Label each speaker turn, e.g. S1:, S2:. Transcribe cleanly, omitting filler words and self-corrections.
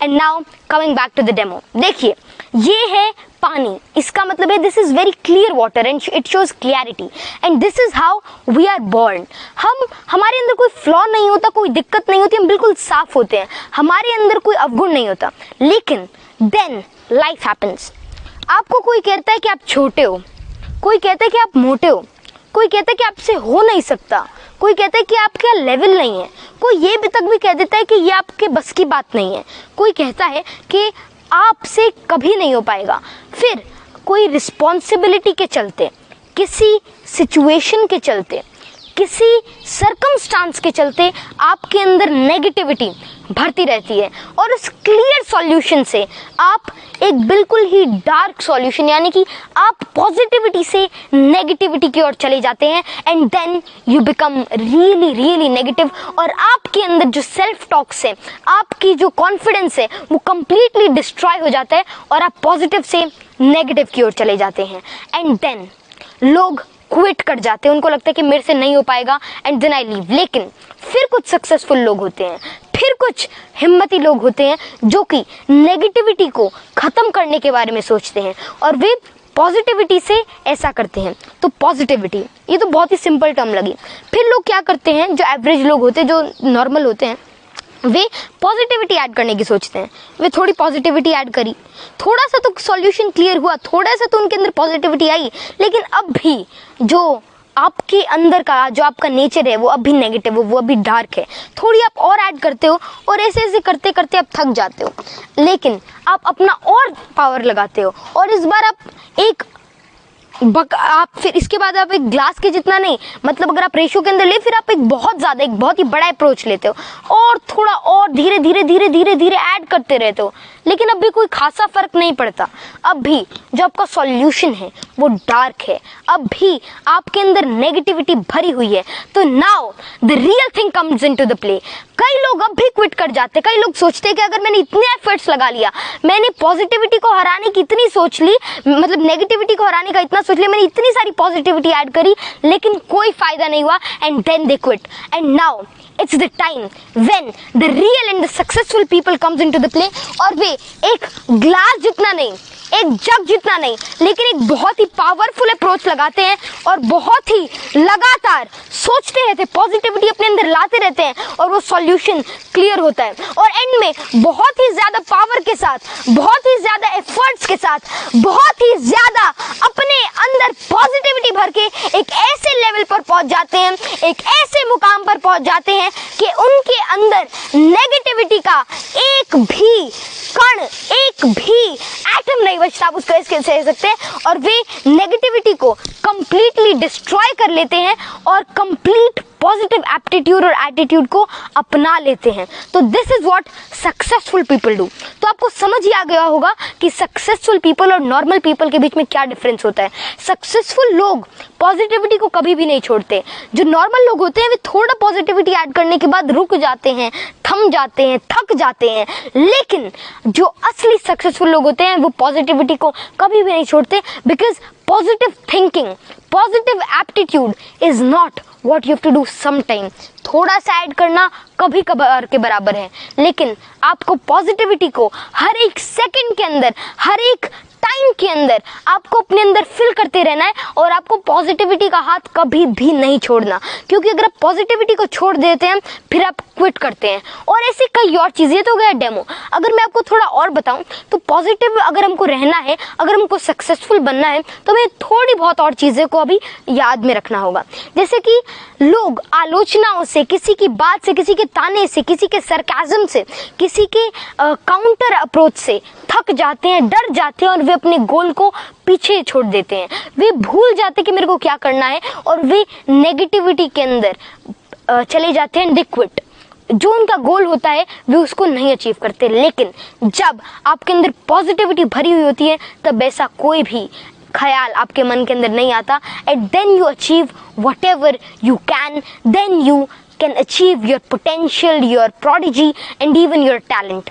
S1: And now coming back to the demo, देखिए ये है पानी, इसका मतलब है this is very clear water and it shows clarity and this is how we are born. हमारे अंदर कोई फ्लॉ नहीं होता, कोई दिक्कत नहीं होती, हम बिल्कुल साफ होते हैं, हमारे अंदर कोई अवगुण नहीं होता। लेकिन देन लाइफ हैपन्स। आपको कोई कहता है कि आप छोटे हो, कोई कहता है कि आप मोटे हो, कोई कहता है कि आपसे हो नहीं सकता, कोई कहता है कि आपका लेवल नहीं है, कोई ये भी तक भी कह देता है कि ये आपके बस की बात नहीं है, कोई कहता है कि आपसे कभी नहीं हो पाएगा। फिर कोई रिस्पॉन्सिबिलिटी के चलते, किसी सिचुएशन के चलते, किसी सर्कमस्टांस के चलते आपके अंदर नेगेटिविटी भरती रहती है और उस क्लियर सॉल्यूशन से आप एक बिल्कुल ही डार्क सॉल्यूशन यानी कि आप पॉजिटिविटी से नेगेटिविटी की ओर चले जाते हैं and then you become really really negative और आपके अंदर जो सेल्फ टॉक्स है, आपकी जो कॉन्फिडेंस है वो कंप्लीटली डिस्ट्रॉय हो जाता है और आप पॉजिटिव से नेगेटिव की ओर चले जाते हैं एंड देन लोग क्विट कर जाते हैं, उनको लगता है कि मेरे से नहीं हो पाएगा एंड देन आई लीव। लेकिन फिर कुछ सक्सेसफुल लोग होते हैं, फिर कुछ हिम्मती लोग होते हैं जो कि नेगेटिविटी को खत्म करने के बारे में सोचते हैं और वे पॉजिटिविटी से ऐसा करते हैं। तो पॉजिटिविटी ये तो बहुत ही सिंपल टर्म लगी। फिर लोग क्या करते हैं, जो एवरेज लोग होते हैं, जो नॉर्मल होते हैं, वे पॉजिटिविटी ऐड करने की सोचते हैं। वे थोड़ी पॉजिटिविटी ऐड करी, थोड़ा सा तो सॉल्यूशन क्लियर हुआ, थोड़ा सा तो उनके अंदर पॉजिटिविटी आई, लेकिन अब भी जो आपके अंदर का जो आपका नेचर है वो अभी नेगेटिव हो, वो अभी डार्क है। थोड़ी आप और ऐड करते हो और ऐसे ऐसे करते करते आप थक जाते हो, लेकिन आप अपना और पावर लगाते हो और इस बार आप फिर इसके बाद आप एक ग्लास के जितना नहीं, मतलब अगर आप रेशो के अंदर ले, फिर आप एक बहुत ही बड़ा अप्रोच लेते हो और थोड़ा और धीरे धीरे धीरे धीरे धीरे ऐड करते रहते हो, लेकिन अब भी कोई खासा फर्क नहीं पड़ता। अब भी जो आपका सॉल्यूशन है वो डार्क है, अब भी आपके अंदर नेगेटिविटी भरी हुई है। तो now the real thing comes into the play. कई लोग अब भी क्विट कर जाते हैं, कई लोग सोचते हैं कि अगर मैंने इतने एफर्ट्स लगा लिया, मैंने पॉजिटिविटी को हराने की इतनी सोच ली, मतलब नेगेटिविटी को हराने का इतना सोच लिया, मैंने इतनी सारी पॉजिटिविटी ऐड करी, लेकिन कोई फायदा नहीं हुआ and then they quit. And now it's the time when the real and the successful people comes into the play और वे एक ग्लास जितना नहीं, एक जग जितना नहीं, लेकिन एक बहुत ही पावरफुल अप्रोच लगाते हैं और बहुत ही लगातार सोचते रहते हैं, पॉजिटिविटी अपने अंदर लाते रहते हैं और वो सॉल्यूशन क्लियर होता है और एंड में बहुत ही ज्यादा पावर के साथ, बहुत ही ज्यादा एफर्ट्स के साथ, बहुत ही ज्यादा अपने अंदर पॉजिटिविटी भर के एक ऐसे लेवल पर पहुंच जाते हैं, एक ऐसे मुकाम पर पहुंच जाते हैं कि उनके अंदर नेगेटिविटी का एक भी कण, एक भी एटम नहीं बचता, आप उसको ऐसे कह सकते हैं, और वे नेगेटिविटी को कंप्लीटली डिस्ट्रॉय कर लेते हैं और कंप्लीट पॉजिटिव एप्टीट्यूड और एटीट्यूड को अपना लेते हैं। तो this is what successful people do. तो आपको समझ ही आ गया होगा कि सक्सेसफुल पीपल और नॉर्मल पीपल के बीच में क्या डिफरेंस होता है। सक्सेसफुल लोग पॉजिटिविटी को कभी भी नहीं छोड़ते, जो नॉर्मल लोग होते हैं वे थोड़ा पॉजिटिविटी ऐड करने के बाद रुक जाते हैं, थम जाते हैं, थक जाते हैं, लेकिन जो असली सक्सेसफुल लोग होते हैं वो पॉजिटिविटी को कभी भी नहीं छोड़ते, because positive thinking, positive aptitude is not what you have to do sometime। थोड़ा सा ऐड करना कभी कभार के बराबर है, लेकिन आपको पॉजिटिविटी को हर एक सेकंड के अंदर, हर एक टाइम के अंदर आपको अपने अंदर फिल करते रहना है और आपको पॉजिटिविटी का हाथ कभी भी नहीं छोड़ना, क्योंकि अगर आप पॉजिटिविटी को छोड़ देते हैं फिर आप क्विट करते हैं। और ऐसे कई और चीज़ें, तो गया डेमो। अगर मैं आपको थोड़ा और बताऊं तो पॉजिटिव अगर हमको रहना है, अगर हमको सक्सेसफुल बनना है, तो हमें थोड़ी बहुत और चीज़ें को अभी याद में रखना होगा। जैसे कि लोग आलोचनाओं से, किसी की बात से, किसी के ताने से, किसी के सरकाज़म से, किसी के काउंटर अप्रोच से थक जाते हैं, डर जाते हैं और वे अपने गोल को पीछे छोड़ देते हैं। वे भूल जाते हैं कि मेरे को क्या करना है और वे नेगेटिविटी के अंदर चले जाते हैं, दे क्विट। जो उनका गोल होता है वे उसको नहीं अचीव करते। लेकिन जब आपके अंदर पॉजिटिविटी भरी हुई होती है तब ऐसा कोई भी ख्याल आपके मन के अंदर नहीं आता, and then you achieve whatever you can, then you can achieve your potential, your prodigy and even your talent।